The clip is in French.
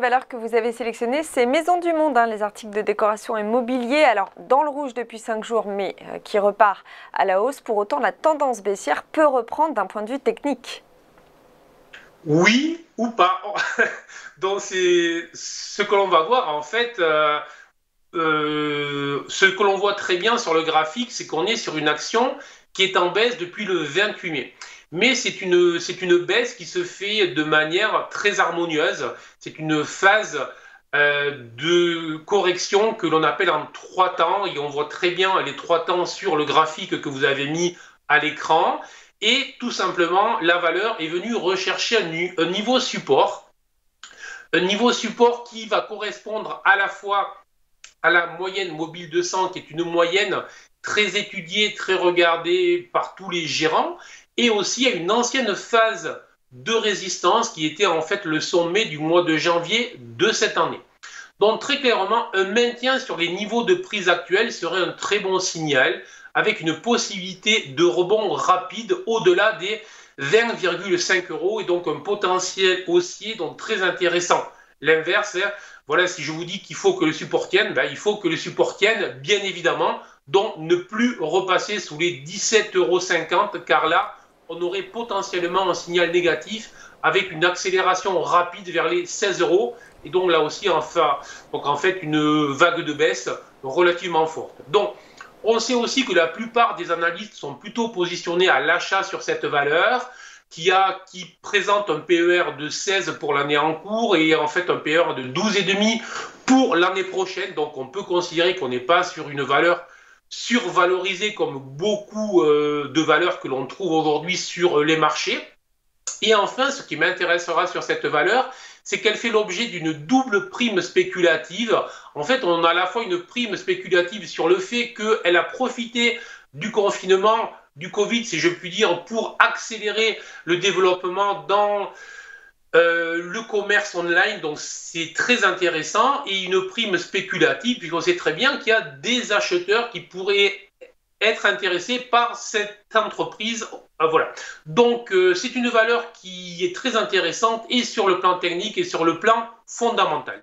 valeur que vous avez sélectionnée, c'est Maison du Monde, les articles de décoration et mobilier. Alors, dans le rouge depuis 5 jours, mais qui repart à la hausse. Pour autant, la tendance baissière peut reprendre d'un point de vue technique. Oui ou pas. Donc, c'est ce que l'on va voir, en fait. Ce que l'on voit très bien sur le graphique, c'est qu'on est sur une action qui est en baisse depuis le 28 mai. Mais c'est une baisse qui se fait de manière très harmonieuse. C'est une phase de correction que l'on appelle en 3 temps. Et on voit très bien les 3 temps sur le graphique que vous avez mis à l'écran. Et tout simplement, la valeur est venue rechercher un niveau support. Un niveau support qui va correspondre à la fois à la moyenne mobile 200, qui est une moyenne très étudiée, très regardée par tous les gérants, et aussi à une ancienne phase de résistance qui était en fait le sommet du mois de janvier de cette année. Donc très clairement, un maintien sur les niveaux de prise actuels serait un très bon signal, avec une possibilité de rebond rapide au-delà des 20,5 euros et donc un potentiel haussier donc très intéressant. L'inverse, voilà, si je vous dis qu'il faut que le support tienne, il faut que le support tienne, bien évidemment, donc ne plus repasser sous les 17,50 € car là, on aurait potentiellement un signal négatif avec une accélération rapide vers les 16 € et donc là aussi, enfin, donc en fait, une vague de baisse relativement forte. Donc, on sait aussi que la plupart des analystes sont plutôt positionnés à l'achat sur cette valeur qui présente un PER de 16 pour l'année en cours et en fait un PER de 12,5 pour l'année prochaine. Donc on peut considérer qu'on n'est pas sur une valeur survalorisée comme beaucoup de valeurs que l'on trouve aujourd'hui sur les marchés. Et enfin, ce qui m'intéressera sur cette valeur, c'est qu'elle fait l'objet d'une double prime spéculative. En fait, on a à la fois une prime spéculative sur le fait qu'elle a profité du confinement, du Covid, si je puis dire, pour accélérer le développement dans le commerce online. Donc, c'est très intéressant. Et une prime spéculative, puisqu'on sait très bien qu'il y a des acheteurs qui pourraient être intéressés par cette entreprise. Voilà. Donc, c'est une valeur qui est très intéressante et sur le plan technique et sur le plan fondamental.